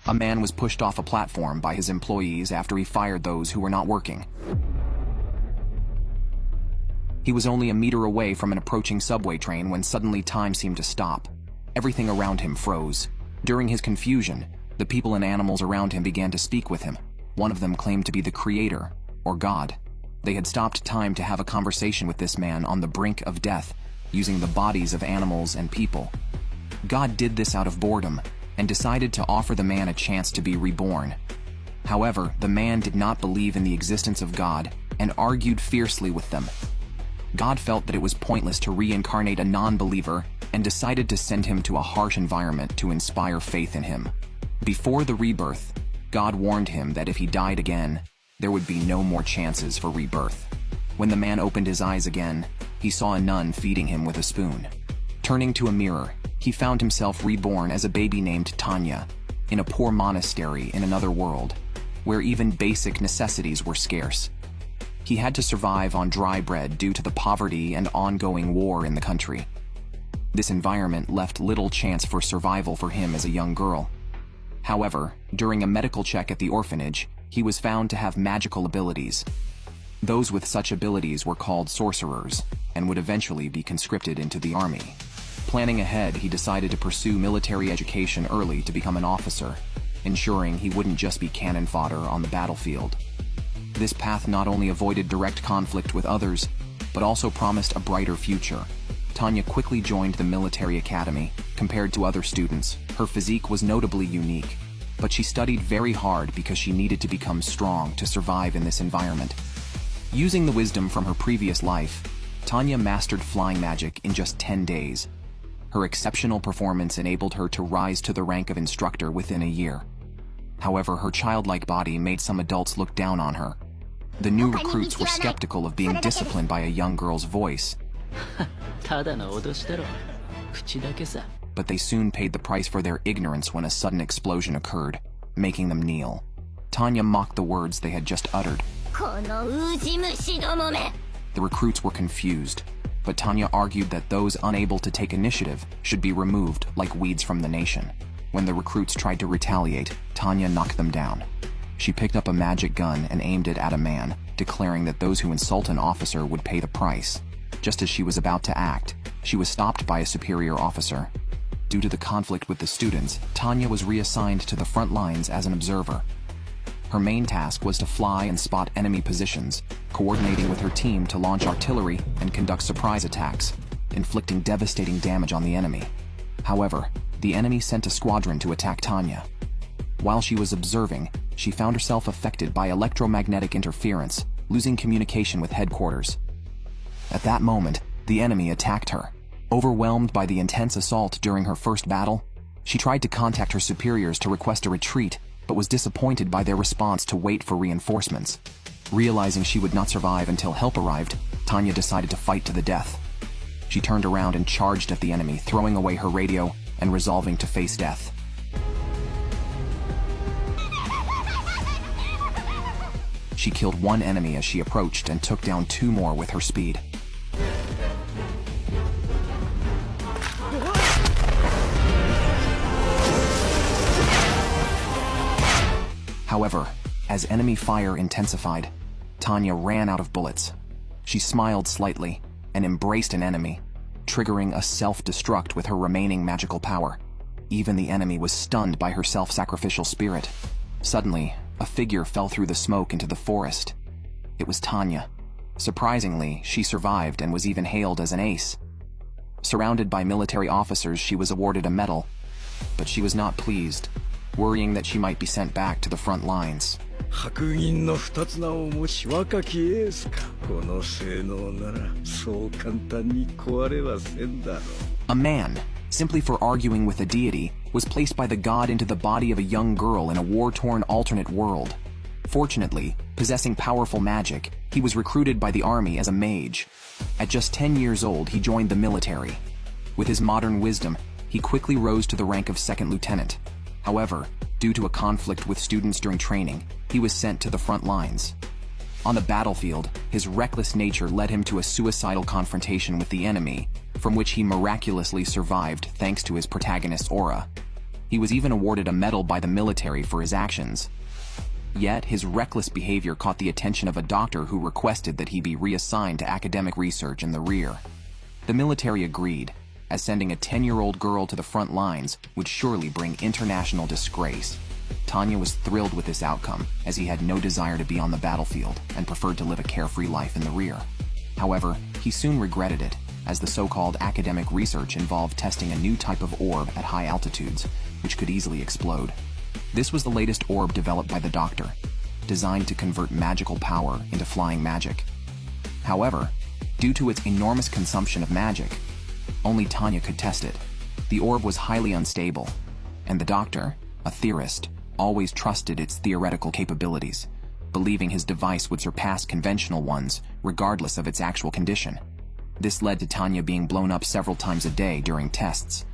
A man was pushed off a platform by his employees after he fired those who were not working. He was only a meter away from an approaching subway train when suddenly time seemed to stop. Everything around him froze. During his confusion, the people and animals around him began to speak with him. One of them claimed to be the Creator, or God. They had stopped time to have a conversation with this man on the brink of death, using the bodies of animals and people. God did this out of boredom, and decided to offer the man a chance to be reborn. However, the man did not believe in the existence of God, and argued fiercely with them. God felt that it was pointless to reincarnate a non-believer, and decided to send him to a harsh environment to inspire faith in him. Before the rebirth, God warned him that if he died again, there would be no more chances for rebirth. When the man opened his eyes again, he saw a nun feeding him with a spoon. Turning to a mirror, he found himself reborn as a baby named Tanya, in a poor monastery in another world, where even basic necessities were scarce. He had to survive on dry bread due to the poverty and ongoing war in the country. This environment left little chance for survival for him as a young girl. However, during a medical check at the orphanage, he was found to have magical abilities. Those with such abilities were called sorcerers, and would eventually be conscripted into the army. Planning ahead, he decided to pursue military education early to become an officer, ensuring he wouldn't just be cannon fodder on the battlefield. This path not only avoided direct conflict with others, but also promised a brighter future. Tanya quickly joined the military academy. Compared to other students, her physique was notably unique, but she studied very hard because she needed to become strong to survive in this environment. Using the wisdom from her previous life, Tanya mastered flying magic in just 10 days. Her exceptional performance enabled her to rise to the rank of instructor within a year. However, her childlike body made some adults look down on her. The new recruits were skeptical of being disciplined by a young girl's voice, but they soon paid the price for their ignorance when a sudden explosion occurred, making them kneel. Tanya mocked the words they had just uttered. The recruits were confused, but Tanya argued that those unable to take initiative should be removed like weeds from the nation. When the recruits tried to retaliate, Tanya knocked them down. She picked up a magic gun and aimed it at a man, declaring that those who insult an officer would pay the price. Just as she was about to act, she was stopped by a superior officer. Due to the conflict with the students, Tanya was reassigned to the front lines as an observer. Her main task was to fly and spot enemy positions, coordinating with her team to launch artillery and conduct surprise attacks, inflicting devastating damage on the enemy. However, the enemy sent a squadron to attack Tanya. While she was observing, she found herself affected by electromagnetic interference, losing communication with headquarters. At that moment, the enemy attacked her. Overwhelmed by the intense assault during her first battle, she tried to contact her superiors to request a retreat, but was disappointed by their response to wait for reinforcements. Realizing she would not survive until help arrived, Tanya decided to fight to the death. She turned around and charged at the enemy, throwing away her radio and resolving to face death. She killed one enemy as she approached and took down 2 more with her speed. However, as enemy fire intensified, Tanya ran out of bullets. She smiled slightly and embraced an enemy, triggering a self-destruct with her remaining magical power. Even the enemy was stunned by her self-sacrificial spirit. Suddenly, a figure fell through the smoke into the forest. It was Tanya. Surprisingly, she survived and was even hailed as an ace. Surrounded by military officers, she was awarded a medal, but she was not pleased, worrying that she might be sent back to the front lines. A man, simply for arguing with a deity, was placed by the god into the body of a young girl in a war-torn alternate world. Fortunately, possessing powerful magic, he was recruited by the army as a mage. At just 10 years old, he joined the military. With his modern wisdom, he quickly rose to the rank of second lieutenant. However, due to a conflict with students during training, he was sent to the front lines. On the battlefield, his reckless nature led him to a suicidal confrontation with the enemy, from which he miraculously survived thanks to his protagonist's aura. He was even awarded a medal by the military for his actions. Yet, his reckless behavior caught the attention of a doctor who requested that he be reassigned to academic research in the rear. The military agreed, as sending a 10-year-old girl to the front lines would surely bring international disgrace. Tanya was thrilled with this outcome, as he had no desire to be on the battlefield and preferred to live a carefree life in the rear. However, he soon regretted it, as the so-called academic research involved testing a new type of orb at high altitudes, which could easily explode. This was the latest orb developed by the doctor, designed to convert magical power into flying magic. However, due to its enormous consumption of magic, only Tanya could test it. The orb was highly unstable, and the doctor, a theorist, always trusted its theoretical capabilities, believing his device would surpass conventional ones regardless of its actual condition. This led to Tanya being blown up several times a day during tests.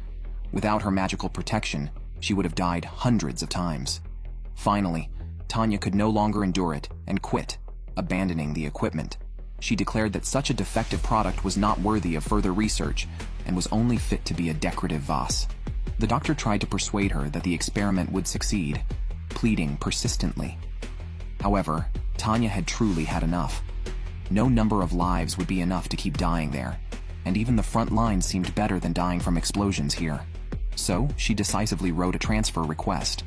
Without her magical protection, she would have died hundreds of times. Finally, Tanya could no longer endure it and quit, abandoning the equipment. She declared that such a defective product was not worthy of further research and was only fit to be a decorative vase. The doctor tried to persuade her that the experiment would succeed, pleading persistently. However, Tanya had truly had enough. No number of lives would be enough to keep dying there, and even the front lines seemed better than dying from explosions here. So, she decisively wrote a transfer request.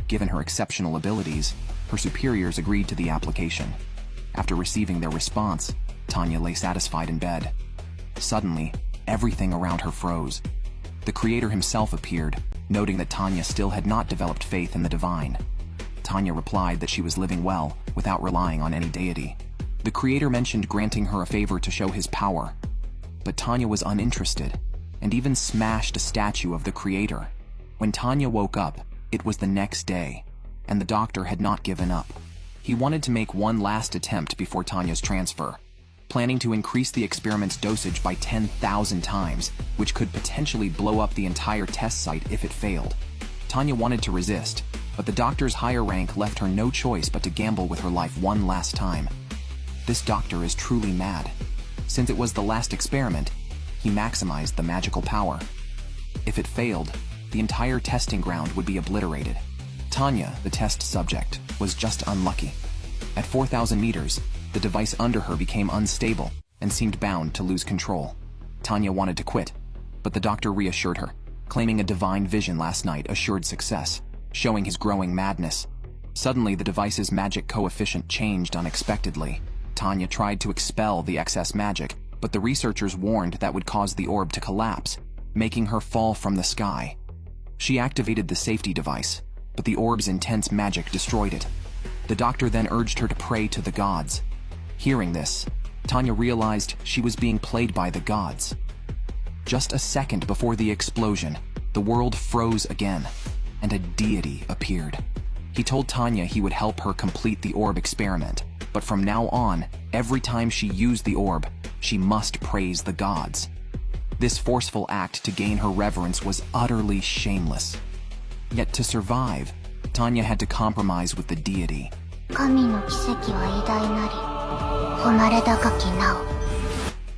Given her exceptional abilities, her superiors agreed to the application. After receiving their response, Tanya lay satisfied in bed. Suddenly, everything around her froze. The Creator himself appeared, noting that Tanya still had not developed faith in the divine. Tanya replied that she was living well, without relying on any deity. The Creator mentioned granting her a favor to show his power, but Tanya was uninterested, and even smashed a statue of the Creator. When Tanya woke up, it was the next day, and the doctor had not given up. He wanted to make one last attempt before Tanya's transfer, planning to increase the experiment's dosage by 10,000 times, which could potentially blow up the entire test site if it failed. Tanya wanted to resist, but the doctor's higher rank left her no choice but to gamble with her life one last time. This doctor is truly mad. Since it was the last experiment, he maximized the magical power. If it failed, the entire testing ground would be obliterated. Tanya, the test subject, was just unlucky. At 4,000 meters, the device under her became unstable and seemed bound to lose control. Tanya wanted to quit, but the doctor reassured her, claiming a divine vision last night assured success, showing his growing madness. Suddenly, the device's magic coefficient changed unexpectedly. Tanya tried to expel the excess magic, but the researchers warned that would cause the orb to collapse, making her fall from the sky. She activated the safety device, but the orb's intense magic destroyed it. The doctor then urged her to pray to the gods. Hearing this, Tanya realized she was being played by the gods. Just a second before the explosion, the world froze again, and a deity appeared. He told Tanya he would help her complete the orb experiment, but from now on, every time she used the orb, she must praise the gods. This forceful act to gain her reverence was utterly shameless. Yet to survive, Tanya had to compromise with the deity.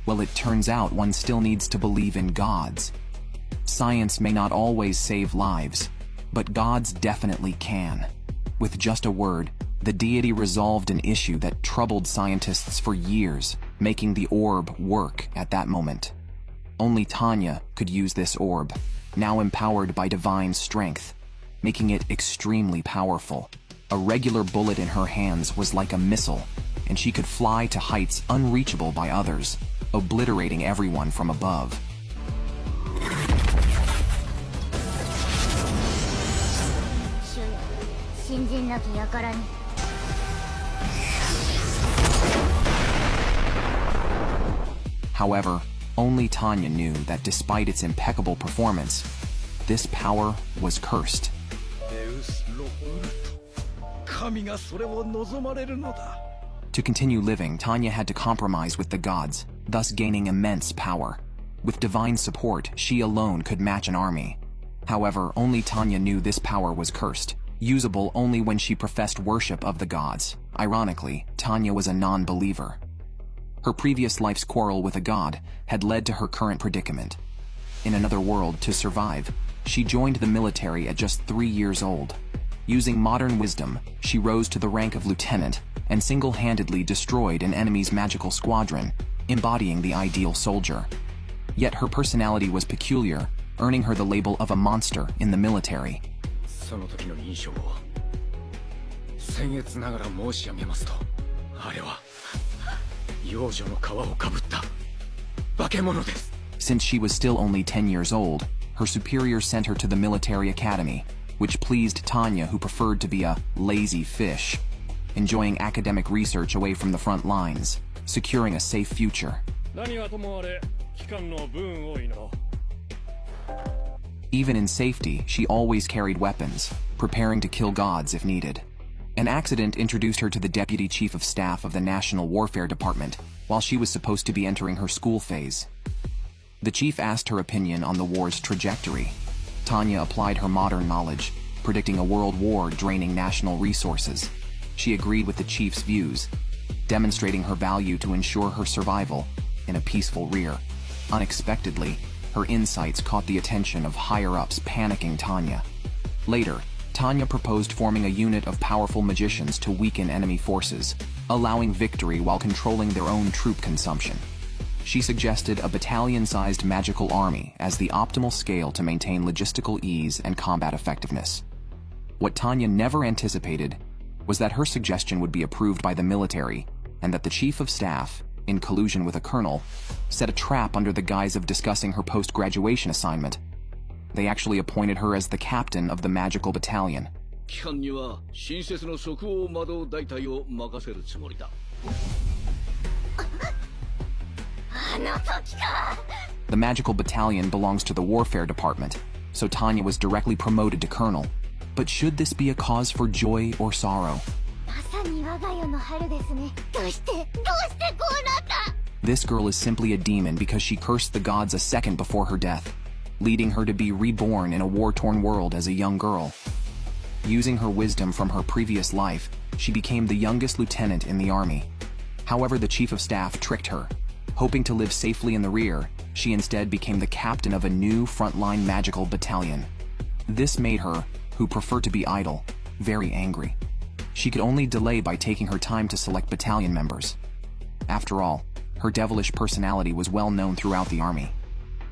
Well, it turns out one still needs to believe in gods. Science may not always save lives, but gods definitely can. With just a word, the deity resolved an issue that troubled scientists for years, making the orb work at that moment. Only Tanya could use this orb, now empowered by divine strength, making it extremely powerful. A regular bullet in her hands was like a missile, and she could fly to heights unreachable by others, obliterating everyone from above. However, only Tanya knew that despite its impeccable performance, this power was cursed. To continue living, Tanya had to compromise with the gods, thus gaining immense power. With divine support, she alone could match an army. However, only Tanya knew this power was cursed, usable only when she professed worship of the gods. Ironically, Tanya was a non-believer. Her previous life's quarrel with a god had led to her current predicament. In another world, to survive, She joined the military at just 3 years old. Using modern wisdom, she rose to the rank of lieutenant and single-handedly destroyed an enemy's magical squadron, embodying the ideal soldier. Yet her personality was peculiar, earning her the label of a monster in the military. その時の印象を僭越ながら申し上げますと、あれは幼女の皮をかぶった化け物です。 Since she was still only 10 years old, her superior sent her to the military academy, which pleased Tanya, who preferred to be a lazy fish, enjoying academic research away from the front lines, securing a safe future. 何はともあれ、機関の武運を祈ろう。 Even in safety, she always carried weapons, preparing to kill gods if needed. An accident introduced her to the Deputy Chief of Staff of the National Warfare Department while she was supposed to be entering her school phase. The chief asked her opinion on the war's trajectory. Tanya applied her modern knowledge, predicting a world war draining national resources. She agreed with the chief's views, demonstrating her value to ensure her survival in a peaceful rear. Unexpectedly, her insights caught the attention of higher-ups panicking Tanya. Later, Tanya proposed forming a unit of powerful magicians to weaken enemy forces, allowing victory while controlling their own troop consumption. She suggested a battalion-sized magical army as the optimal scale to maintain logistical ease and combat effectiveness. What Tanya never anticipated was that her suggestion would be approved by the military, and that the chief of staff, in collusion with a colonel, set a trap under the guise of discussing her post-graduation assignment. They actually appointed her as the captain of the magical battalion. 機関には新設の職を惑う大隊を任せるつもりだ。The magical battalion belongs to the warfare department, so Tanya was directly promoted to colonel. But should this be a cause for joy or sorrow? This girl is simply a demon because she cursed the gods a second before her death, leading her to be reborn in a war-torn world as a young girl. Using her wisdom from her previous life, she became the youngest lieutenant in the army. However, the chief of staff tricked her. Hoping to live safely in the rear, she instead became the captain of a new frontline magical battalion. This made her, who preferred to be idle, very angry. She could only delay by taking her time to select battalion members. After all, her devilish personality was well known throughout the army.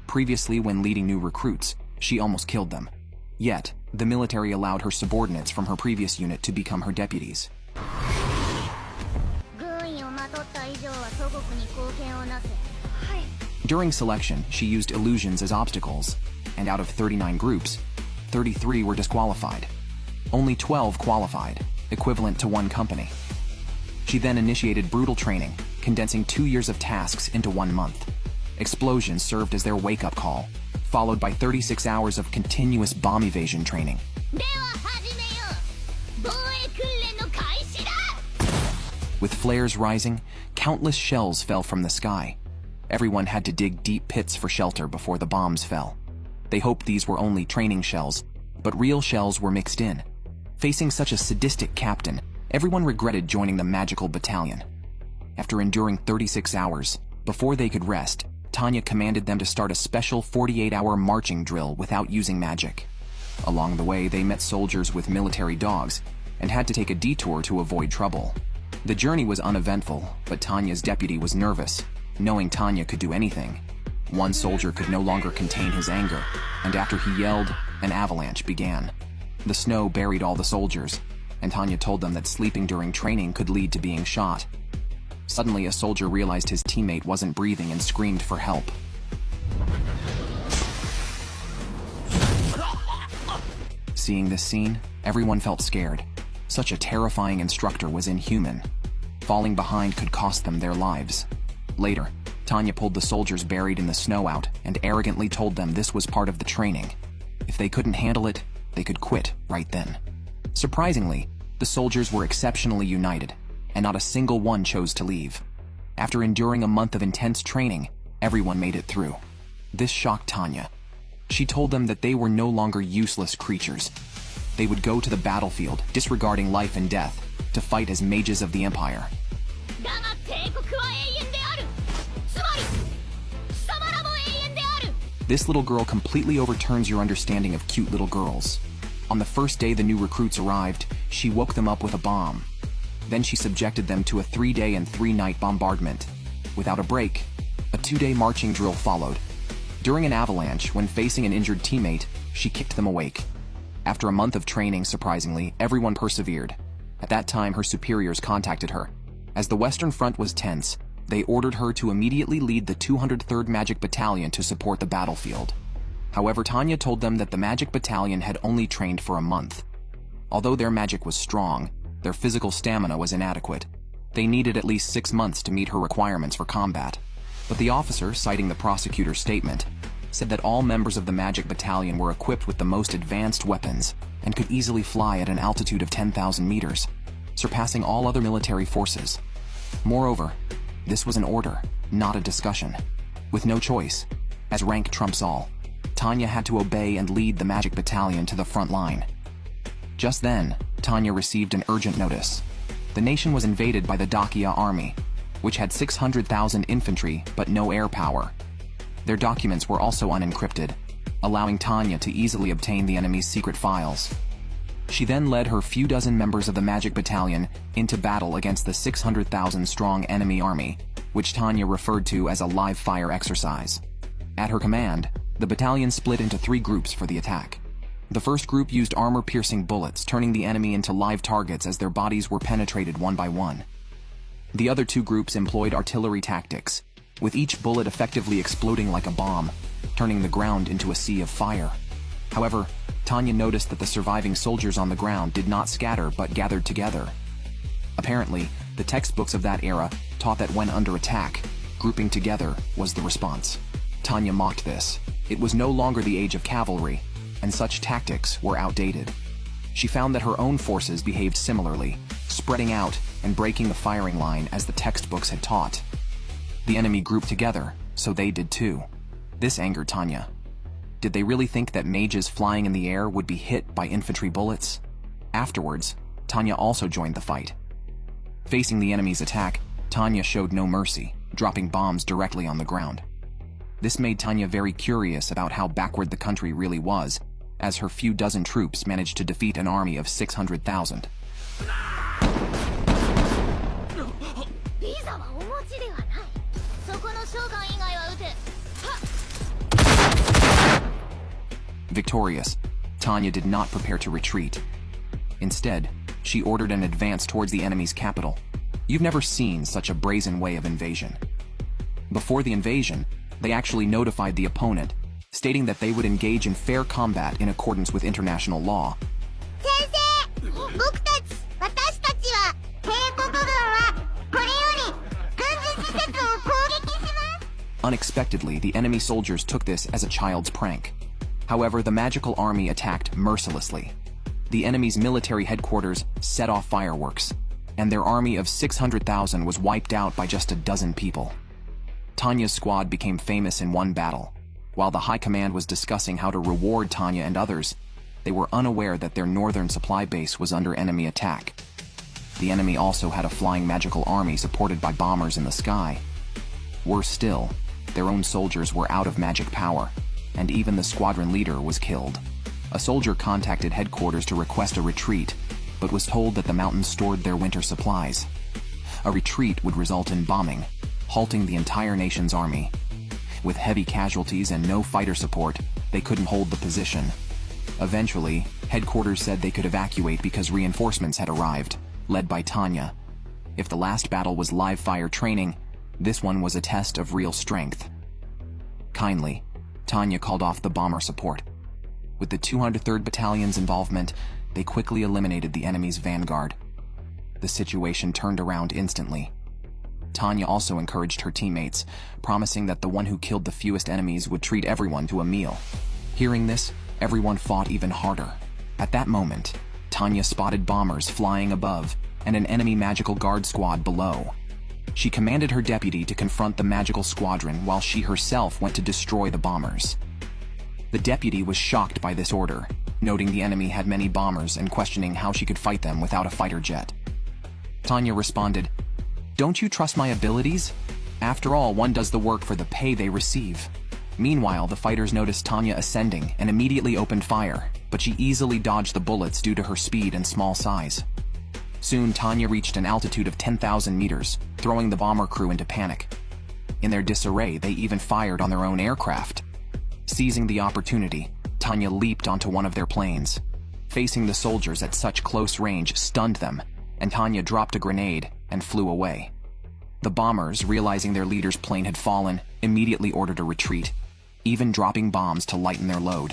Previously, when leading new recruits, she almost killed them. Yet, the military allowed her subordinates from her previous unit to become her deputies. During selection, she used illusions as obstacles, and out of 39 groups, 33 were disqualified. Only 12 qualified, equivalent to one company. She then initiated brutal training, condensing 2 years of tasks into 1 month. Explosions served as their wake-up call, followed by 36 hours of continuous bomb evasion training. With flares rising, countless shells fell from the sky. Everyone had to dig deep pits for shelter before the bombs fell. They hoped these were only training shells, but real shells were mixed in. Facing such a sadistic captain, everyone regretted joining the magical battalion. After enduring 36 hours, before they could rest, Tanya commanded them to start a special 48-hour marching drill without using magic. Along the way, they met soldiers with military dogs and had to take a detour to avoid trouble. The journey was uneventful, but Tanya's deputy was nervous, knowing Tanya could do anything. One soldier could no longer contain his anger, and after he yelled, an avalanche began. The snow buried all the soldiers, and Tanya told them that sleeping during training could lead to being shot. Suddenly, a soldier realized his teammate wasn't breathing and screamed for help. Seeing this scene, everyone felt scared. Such a terrifying instructor was inhuman. Falling behind could cost them their lives. Later, Tanya pulled the soldiers buried in the snow out and arrogantly told them this was part of the training. If they couldn't handle it, they could quit right then. Surprisingly, the soldiers were exceptionally united, and not a single one chose to leave. After enduring a month of intense training, everyone made it through. This shocked Tanya. She told them that they were no longer useless creatures. They would go to the battlefield, disregarding life and death, to fight as mages of the Empire. This little girl completely overturns your understanding of cute little girls. On the first day the new recruits arrived, she woke them up with a bomb. Then she subjected them to a 3-day and 3-night bombardment. Without a break, a 2-day marching drill followed. During an avalanche, when facing an injured teammate, she kicked them awake. After a month of training, surprisingly, everyone persevered. At that time, her superiors contacted her. As the Western Front was tense, they ordered her to immediately lead the 203rd Magic Battalion to support the battlefield. However, Tanya told them that the Magic Battalion had only trained for a month. Although their magic was strong, their physical stamina was inadequate. They needed at least 6 months to meet her requirements for combat. But the officer, citing the prosecutor's statement, said that all members of the Magic Battalion were equipped with the most advanced weapons and could easily fly at an altitude of 10,000 meters, surpassing all other military forces. Moreover, this was an order, not a discussion. With no choice, as rank trumps all, Tanya had to obey and lead the Magic Battalion to the front line. Just then, Tanya received an urgent notice. The nation was invaded by the Dacia army, which had 600,000 infantry but no air power. Their documents were also unencrypted, allowing Tanya to easily obtain the enemy's secret files. She then led her few dozen members of the Magic Battalion into battle against the 600,000-strong enemy army, which Tanya referred to as a live-fire exercise. At her command, the battalion split into 3 groups for the attack. The first group used armor-piercing bullets, turning the enemy into live targets as their bodies were penetrated one by one. The other 2 groups employed artillery tactics, with each bullet effectively exploding like a bomb, turning the ground into a sea of fire. However, Tanya noticed that the surviving soldiers on the ground did not scatter but gathered together. Apparently, the textbooks of that era taught that when under attack, grouping together was the response. Tanya mocked this. It was no longer the age of cavalry, and such tactics were outdated. She found that her own forces behaved similarly, spreading out and breaking the firing line as the textbooks had taught. The enemy grouped together, so they did too. This angered Tanya. Did they really think that mages flying in the air would be hit by infantry bullets? Afterwards, Tanya also joined the fight. Facing the enemy's attack, Tanya showed no mercy, dropping bombs directly on the ground. This made Tanya very curious about how backward the country really was, as her few dozen troops managed to defeat an army of 600,000. Victorious, Tanya did not prepare to retreat. Instead, she ordered an advance towards the enemy's capital. You've never seen such a brazen way of invasion. Before the invasion, they actually notified the opponent, stating that they would engage in fair combat in accordance with international law. Unexpectedly, the enemy soldiers took this as a child's prank. However, the magical army attacked mercilessly. The enemy's military headquarters set off fireworks, and their army of 600,000 was wiped out by just a dozen people. Tanya's squad became famous in one battle. While the high command was discussing how to reward Tanya and others, they were unaware that their northern supply base was under enemy attack. The enemy also had a flying magical army supported by bombers in the sky. Worse still, their own soldiers were out of magic power, and even the squadron leader was killed. A soldier contacted headquarters to request a retreat, but was told that the mountains stored their winter supplies. A retreat would result in bombing, halting the entire nation's army. With heavy casualties and no fighter support, they couldn't hold the position. Eventually, headquarters said they could evacuate because reinforcements had arrived, led by Tanya. If the last battle was live-fire training, this one was a test of real strength. Kindly, Tanya called off the bomber support. With the 203rd Battalion's involvement, they quickly eliminated the enemy's vanguard. The situation turned around instantly. Tanya also encouraged her teammates, promising that the one who killed the fewest enemies would treat everyone to a meal. Hearing this, everyone fought even harder. At that moment, Tanya spotted bombers flying above and an enemy magical guard squad below. She commanded her deputy to confront the magical squadron while she herself went to destroy the bombers. The deputy was shocked by this order, noting the enemy had many bombers and questioning how she could fight them without a fighter jet. Tanya responded, "Don't you trust my abilities? After all, one does the work for the pay they receive." Meanwhile, the fighters noticed Tanya ascending and immediately opened fire, but she easily dodged the bullets due to her speed and small size. Soon, Tanya reached an altitude of 10,000 meters, throwing the bomber crew into panic. In their disarray, they even fired on their own aircraft. Seizing the opportunity, Tanya leaped onto one of their planes. Facing the soldiers at such close range stunned them, and Tanya dropped a grenade and flew away. The bombers, realizing their leader's plane had fallen, immediately ordered a retreat, even dropping bombs to lighten their load.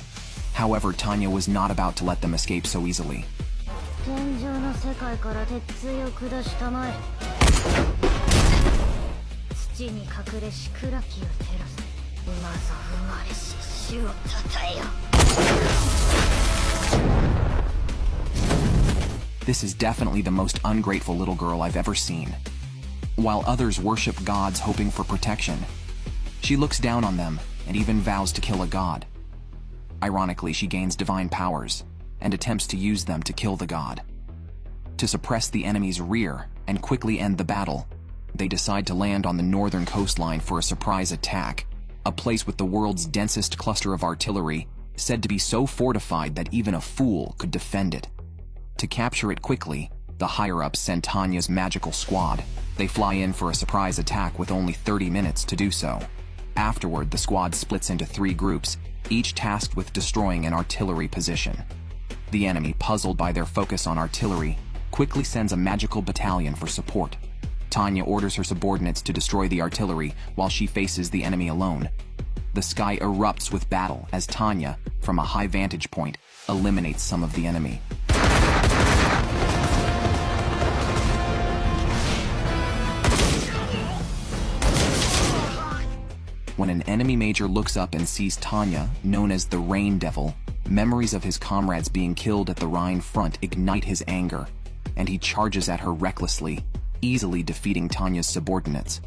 However, Tanya was not about to let them escape so easily. This is definitely the most ungrateful little girl I've ever seen. While others worship gods hoping for protection, she looks down on them and even vows to kill a god. Ironically, she gains divine powers and attempts to use them to kill the god. To suppress the enemy's rear and quickly end the battle, they decide to land on the northern coastline for a surprise attack, a place with the world's densest cluster of artillery, said to be so fortified that even a fool could defend it. To capture it quickly, the higher-ups send Tanya's magical squad. They fly in for a surprise attack with only 30 minutes to do so. Afterward, the squad splits into 3 groups, each tasked with destroying an artillery position. The enemy, puzzled by their focus on artillery, quickly sends a magical battalion for support. Tanya orders her subordinates to destroy the artillery while she faces the enemy alone. The sky erupts with battle as Tanya, from a high vantage point, eliminates some of the enemy. When an enemy major looks up and sees Tanya, known as the Rain Devil, memories of his comrades being killed at the Rhine front ignite his anger, and he charges at her recklessly, easily defeating Tanya's subordinates.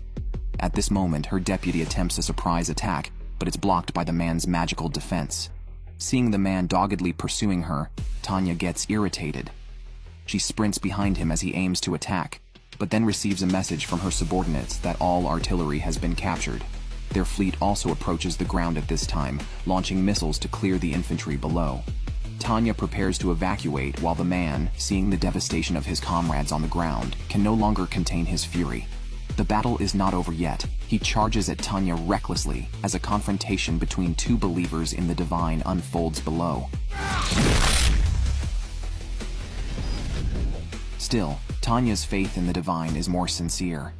At this moment, her deputy attempts a surprise attack, but it's blocked by the man's magical defense. Seeing the man doggedly pursuing her, Tanya gets irritated. She sprints behind him as he aims to attack, but then receives a message from her subordinates that all artillery has been captured. Their fleet also approaches the ground at this time, launching missiles to clear the infantry below. Tanya prepares to evacuate while the man, seeing the devastation of his comrades on the ground, can no longer contain his fury. The battle is not over yet. He charges at Tanya recklessly as a confrontation between 2 believers in the divine unfolds below. Still, Tanya's faith in the divine is more sincere.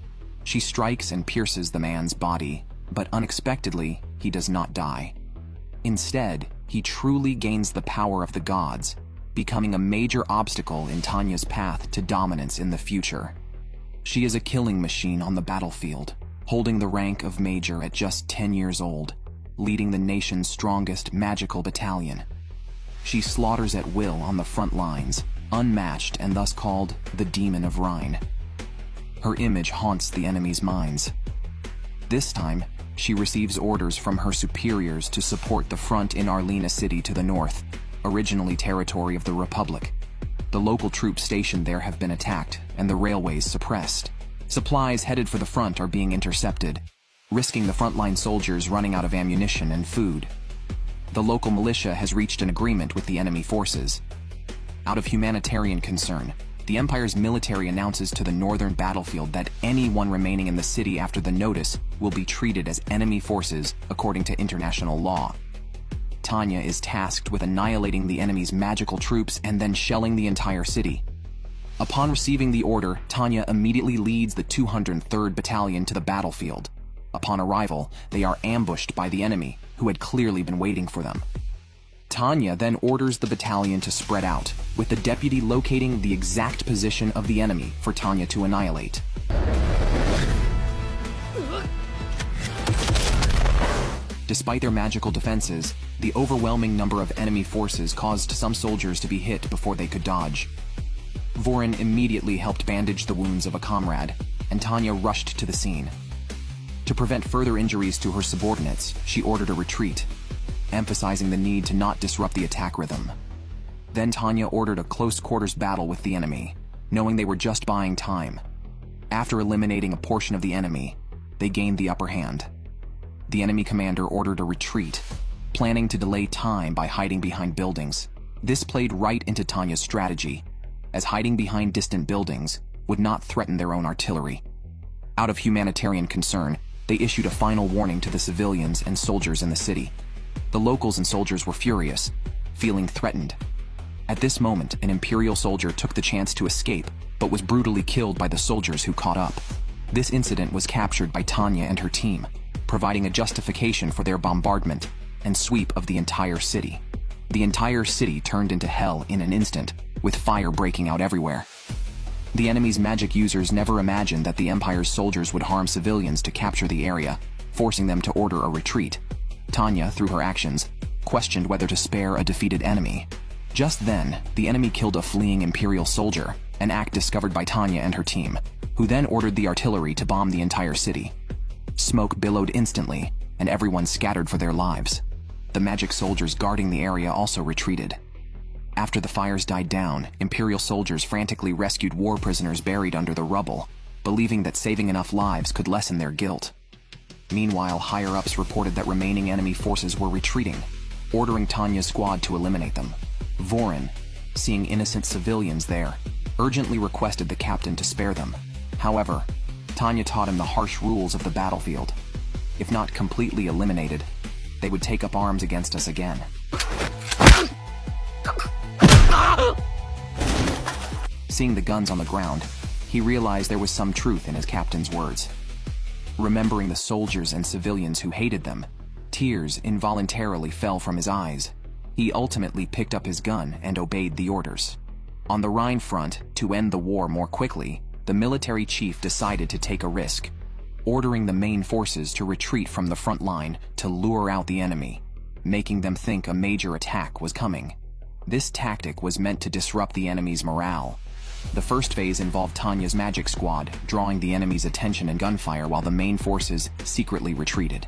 She strikes and pierces the man's body, but unexpectedly, he does not die. Instead, he truly gains the power of the gods, becoming a major obstacle in Tanya's path to dominance in the future. She is a killing machine on the battlefield, holding the rank of major at just 10 years old, leading the nation's strongest magical battalion. She slaughters at will on the front lines, unmatched and thus called the Demon of Rhine. Her image haunts the enemy's minds. This time, she receives orders from her superiors to support the front in Arlina city to the north, originally territory of the Republic. The local troops stationed there have been attacked, and the railways suppressed. Supplies headed for the front are being intercepted, risking the frontline soldiers running out of ammunition and food. The local militia has reached an agreement with the enemy forces. Out of humanitarian concern, the Empire's military announces to the northern battlefield that anyone remaining in the city after the notice will be treated as enemy forces according to international law. Tanya is tasked with annihilating the enemy's magical troops and then shelling the entire city. Upon receiving the order, Tanya immediately leads the 203rd Battalion to the battlefield. Upon arrival, they are ambushed by the enemy, who had clearly been waiting for them. Tanya then orders the battalion to spread out, with the deputy locating the exact position of the enemy for Tanya to annihilate. Despite their magical defenses, the overwhelming number of enemy forces caused some soldiers to be hit before they could dodge. Vorin immediately helped bandage the wounds of a comrade, and Tanya rushed to the scene. To prevent further injuries to her subordinates, she ordered a retreat, emphasizing the need to not disrupt the attack rhythm. Then Tanya ordered a close-quarters battle with the enemy, knowing they were just buying time. After eliminating a portion of the enemy, they gained the upper hand. the enemy commander ordered a retreat, planning to delay time by hiding behind buildings. This played right into Tanya's strategy, as hiding behind distant buildings would not threaten their own artillery. Out of humanitarian concern, they issued a final warning to the civilians and soldiers in the city. The locals and soldiers were furious, feeling threatened. At this moment, an Imperial soldier took the chance to escape, but was brutally killed by the soldiers who caught up. This incident was captured by Tanya and her team, providing a justification for their bombardment and sweep of the entire city. The entire city turned into hell in an instant, with fire breaking out everywhere. The enemy's magic users never imagined that the Empire's soldiers would harm civilians to capture the area, forcing them to order a retreat. Tanya, through her actions, questioned whether to spare a defeated enemy. Just then, the enemy killed a fleeing Imperial soldier, an act discovered by Tanya and her team, who then ordered the artillery to bomb the entire city. Smoke billowed instantly, and everyone scattered for their lives. The magic soldiers guarding the area also retreated. After the fires died down, Imperial soldiers frantically rescued war prisoners buried under the rubble, believing that saving enough lives could lessen their guilt. Meanwhile, higher-ups reported that remaining enemy forces were retreating, ordering Tanya's squad to eliminate them. Vorin, seeing innocent civilians there, urgently requested the captain to spare them. However, Tanya taught him the harsh rules of the battlefield. If not completely eliminated, they would take up arms against us again. Seeing the guns on the ground, he realized there was some truth in his captain's words. Remembering the soldiers and civilians who hated them, tears involuntarily fell from his eyes. He ultimately picked up his gun and obeyed the orders. On the Rhine front, to end the war more quickly, the military chief decided to take a risk, ordering the main forces to retreat from the front line to lure out the enemy, making them think a major attack was coming. This tactic was meant to disrupt the enemy's morale. The first phase involved Tanya's magic squad, drawing the enemy's attention and gunfire while the main forces secretly retreated.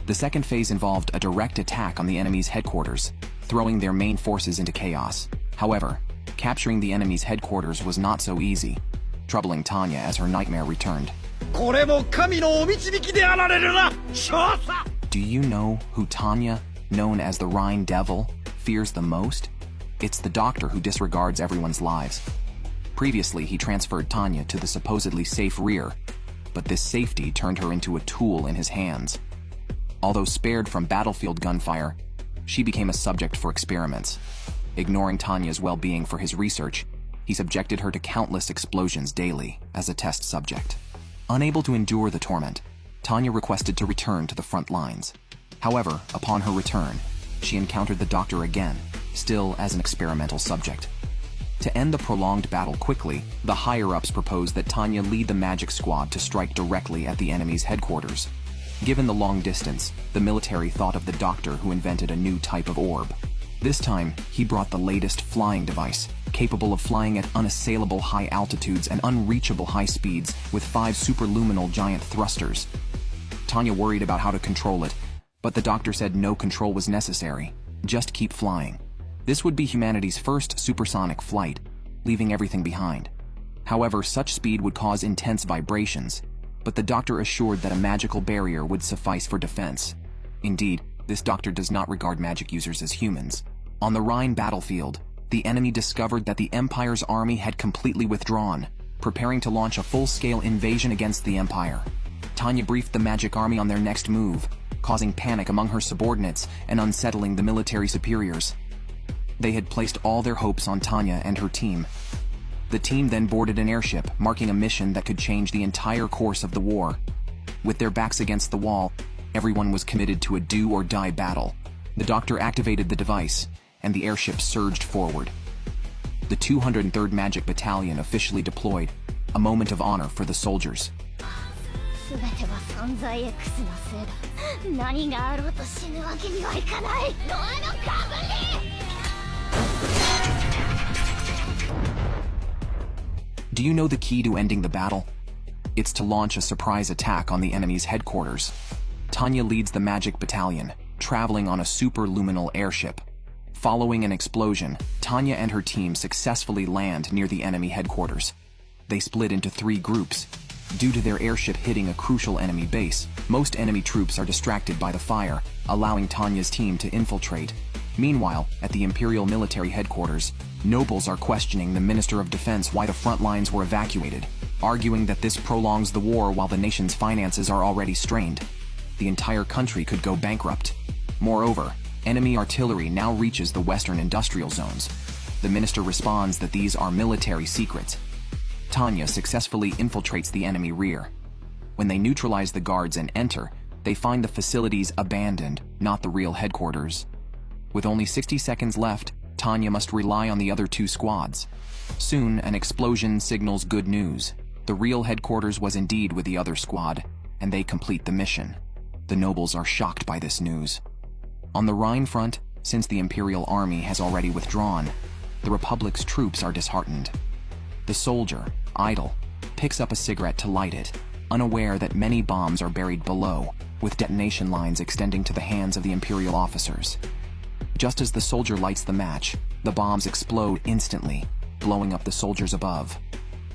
The second phase involved a direct attack on the enemy's headquarters, throwing their main forces into chaos. However, capturing the enemy's headquarters was not so easy, troubling Tanya as her nightmare returned. Do you know who Tanya, known as the Rhine Devil, fears the most? It's the doctor who disregards everyone's lives. Previously, he transferred Tanya to the supposedly safe rear, but this safety turned her into a tool in his hands. Although spared from battlefield gunfire, she became a subject for experiments. Ignoring Tanya's well-being for his research, he subjected her to countless explosions daily as a test subject. Unable to endure the torment, Tanya requested to return to the front lines. However, upon her return, she encountered the doctor again, still as an experimental subject. To end the prolonged battle quickly, the higher-ups proposed that Tanya lead the magic squad to strike directly at the enemy's headquarters. Given the long distance, the military thought of the doctor who invented a new type of orb. This time, he brought the latest flying device, capable of flying at unassailable high altitudes and unreachable high speeds with 5 superluminal giant thrusters. Tanya worried about how to control it, but the doctor said no control was necessary, just keep flying. This would be humanity's first supersonic flight, leaving everything behind. However, such speed would cause intense vibrations, but the doctor assured that a magical barrier would suffice for defense. Indeed, this doctor does not regard magic users as humans. On the Rhine battlefield, the enemy discovered that the Empire's army had completely withdrawn, preparing to launch a full-scale invasion against the Empire. Tanya briefed the magic army on their next move, causing panic among her subordinates and unsettling the military superiors. They had placed all their hopes on Tanya and her team. The team then boarded an airship, marking a mission that could change the entire course of the war. With their backs against the wall, everyone was committed to a do-or-die battle. The doctor activated the device, and the airship surged forward. The 203rd Magic Battalion officially deployed, a moment of honor for the soldiers. Do you know the key to ending the battle? It's to launch a surprise attack on the enemy's headquarters. Tanya leads the Magic Battalion, traveling on a superluminal airship. Following an explosion, Tanya and her team successfully land near the enemy headquarters. They split into 3 groups. Due to their airship hitting a crucial enemy base, most enemy troops are distracted by the fire, allowing Tanya's team to infiltrate. Meanwhile, at the Imperial military headquarters, nobles are questioning the Minister of Defense why the front lines were evacuated, arguing that this prolongs the war while the nation's finances are already strained. The entire country could go bankrupt. Moreover, enemy artillery now reaches the western industrial zones. The minister responds that these are military secrets. Tanya successfully infiltrates the enemy rear. When they neutralize the guards and enter, they find the facilities abandoned, not the real headquarters. With only 60 seconds left, Tanya must rely on the other 2 squads. Soon, an explosion signals good news. The real headquarters was indeed with the other squad, and they complete the mission. The nobles are shocked by this news. On the Rhine front, since the Imperial army has already withdrawn, the Republic's troops are disheartened. The soldier, idle, picks up a cigarette to light it, unaware that many bombs are buried below, with detonation lines extending to the hands of the Imperial officers. Just as the soldier lights the match, the bombs explode instantly, blowing up the soldiers above.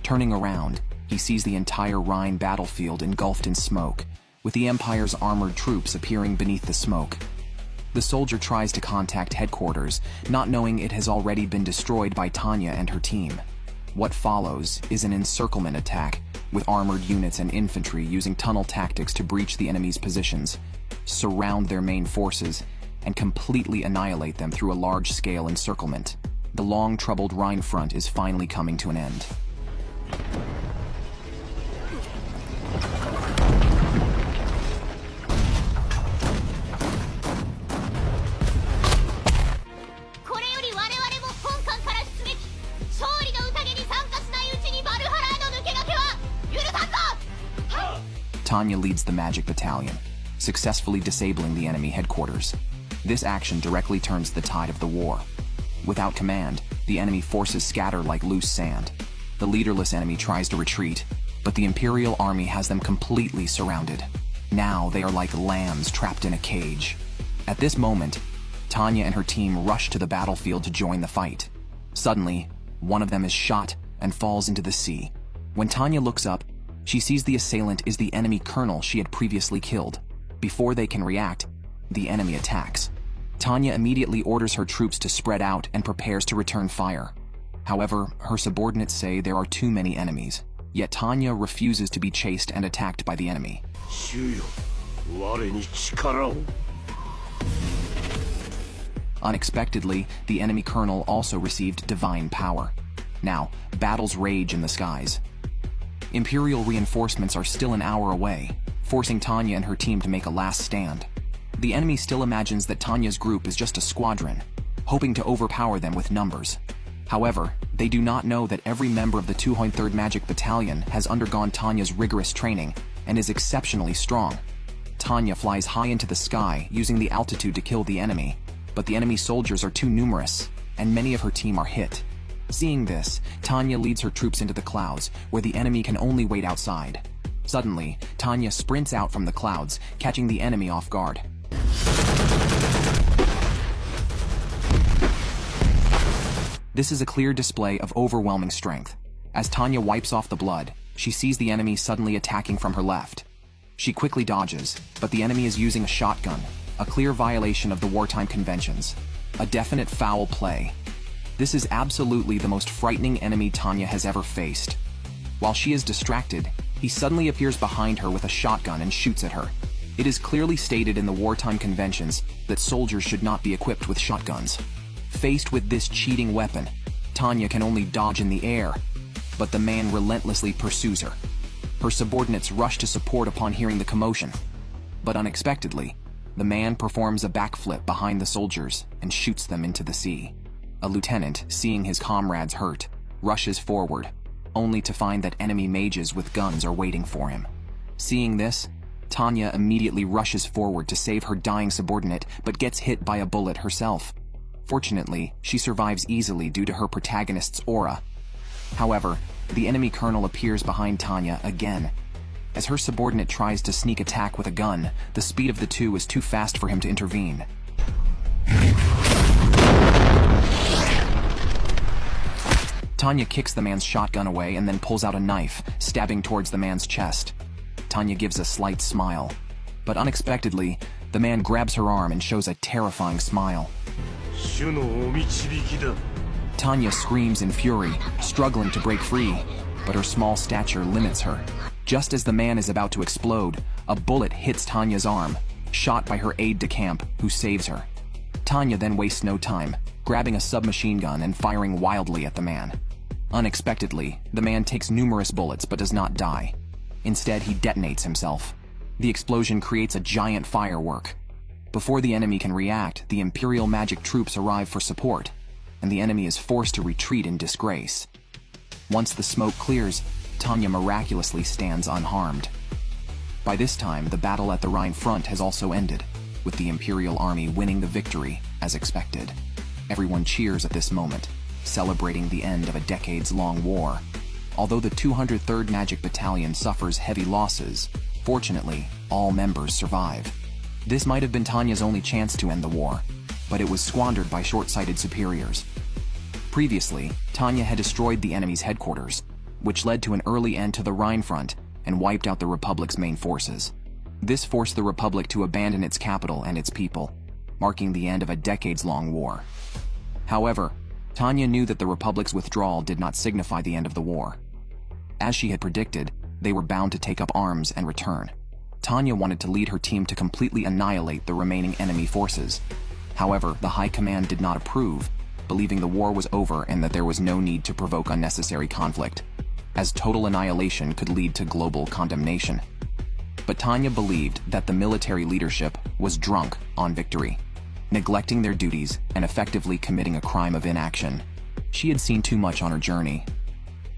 Turning around, he sees the entire Rhine battlefield engulfed in smoke, with the Empire's armored troops appearing beneath the smoke. The soldier tries to contact headquarters, not knowing it has already been destroyed by Tanya and her team. What follows is an encirclement attack, with armored units and infantry using tunnel tactics to breach the enemy's positions, surround their main forces, and completely annihilate them through a large-scale encirclement. The long-troubled Rhine front is finally coming to an end. Tanya leads the magic battalion, successfully disabling the enemy headquarters. This action directly turns the tide of the war. Without command, the enemy forces scatter like loose sand. The leaderless enemy tries to retreat, but the Imperial army has them completely surrounded. Now they are like lambs trapped in a cage. At this moment, Tanya and her team rush to the battlefield to join the fight. Suddenly, one of them is shot and falls into the sea. When Tanya looks up, she sees the assailant is the enemy colonel she had previously killed. Before they can react, the enemy attacks. Tanya immediately orders her troops to spread out and prepares to return fire. However, her subordinates say there are too many enemies, yet Tanya refuses to be chased and attacked by the enemy. Unexpectedly, the enemy colonel also received divine power. Now, battles rage in the skies. Imperial reinforcements are still an hour away, forcing Tanya and her team to make a last stand. The enemy still imagines that Tanya's group is just a squadron, hoping to overpower them with numbers. However, they do not know that every member of the 203rd Magic Battalion has undergone Tanya's rigorous training and is exceptionally strong. Tanya flies high into the sky using the altitude to kill the enemy, but the enemy soldiers are too numerous, and many of her team are hit. Seeing this, Tanya leads her troops into the clouds, where the enemy can only wait outside. Suddenly, Tanya sprints out from the clouds, catching the enemy off guard. This is a clear display of overwhelming strength. As Tanya wipes off the blood, she sees the enemy suddenly attacking from her left. She quickly dodges, but the enemy is using a shotgun, a clear violation of the wartime conventions. A definite foul play. This is absolutely the most frightening enemy Tanya has ever faced. While she is distracted, he suddenly appears behind her with a shotgun and shoots at her. It is clearly stated in the wartime conventions that soldiers should not be equipped with shotguns. Faced with this cheating weapon, Tanya can only dodge in the air, but the man relentlessly pursues her. Her subordinates rush to support upon hearing the commotion. But unexpectedly, the man performs a backflip behind the soldiers and shoots them into the sea. A lieutenant, seeing his comrades hurt, rushes forward, only to find that enemy mages with guns are waiting for him. Seeing this, Tanya immediately rushes forward to save her dying subordinate, but gets hit by a bullet herself. Fortunately, she survives easily due to her protagonist's aura. However, the enemy colonel appears behind Tanya again. As her subordinate tries to sneak attack with a gun, the speed of the two is too fast for him to intervene. Tanya kicks the man's shotgun away and then pulls out a knife, stabbing towards the man's chest. Tanya gives a slight smile, but unexpectedly, the man grabs her arm and shows a terrifying smile. Tanya screams in fury, struggling to break free, but her small stature limits her. Just as the man is about to explode, a bullet hits Tanya's arm, shot by her aide-de-camp, who saves her. Tanya then wastes no time, grabbing a submachine gun and firing wildly at the man. Unexpectedly, the man takes numerous bullets but does not die. Instead, he detonates himself. The explosion creates a giant firework. Before the enemy can react, the Imperial magic troops arrive for support, and the enemy is forced to retreat in disgrace. Once the smoke clears, Tanya miraculously stands unharmed. By this time, the battle at the Rhine front has also ended, with the Imperial army winning the victory, as expected. Everyone cheers at this moment, celebrating the end of a decades-long war. Although the 203rd Magic Battalion suffers heavy losses, fortunately, all members survive. This might have been Tanya's only chance to end the war, but it was squandered by short-sighted superiors. Previously, Tanya had destroyed the enemy's headquarters, which led to an early end to the Rhine front and wiped out the Republic's main forces. This forced the Republic to abandon its capital and its people, marking the end of a decades-long war. However, Tanya knew that the Republic's withdrawal did not signify the end of the war. As she had predicted, they were bound to take up arms and return. Tanya wanted to lead her team to completely annihilate the remaining enemy forces. However, the High Command did not approve, believing the war was over and that there was no need to provoke unnecessary conflict, as total annihilation could lead to global condemnation. But Tanya believed that the military leadership was drunk on victory, neglecting their duties and effectively committing a crime of inaction. She had seen too much on her journey.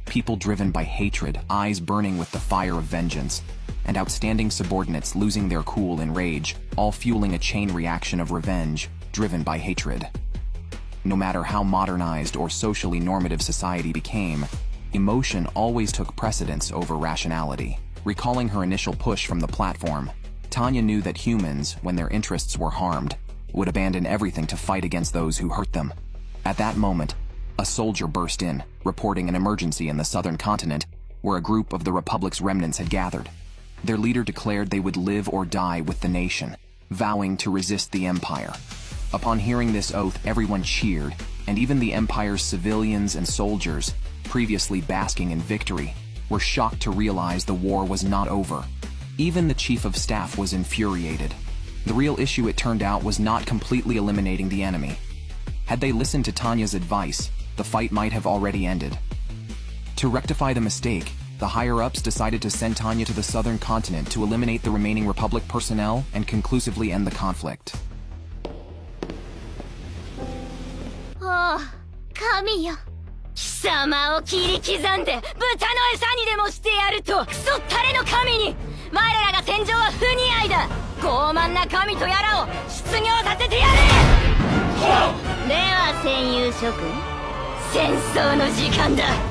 People driven by hatred, eyes burning with the fire of vengeance, and outstanding subordinates losing their cool in rage, all fueling a chain reaction of revenge driven by hatred. No matter how modernized or socially normative society became, emotion always took precedence over rationality. Recalling her initial push from the platform, Tanya knew that humans, when their interests were harmed, would abandon everything to fight against those who hurt them. At that moment, a soldier burst in, reporting an emergency in the southern continent, where a group of the Republic's remnants had gathered. Their leader declared they would live or die with the nation, vowing to resist the Empire. Upon hearing this oath, everyone cheered, and even the Empire's civilians and soldiers, previously basking in victory, were shocked to realize the war was not over. Even the Chief of Staff was infuriated. The real issue, it turned out, was not completely eliminating the enemy. Had they listened to Tanya's advice, the fight might have already ended. To rectify the mistake, the higher-ups decided to send Tanya to the southern continent to eliminate the remaining Republic personnel and conclusively end the conflict. Oh, 神よ。貴様を切り刻んで豚の餌にでもしてやるとクソったれの神に我らが戦場は不似合いだ。傲慢な神とやらを失業させてやれ。では戦友諸君、戦争の時間だ。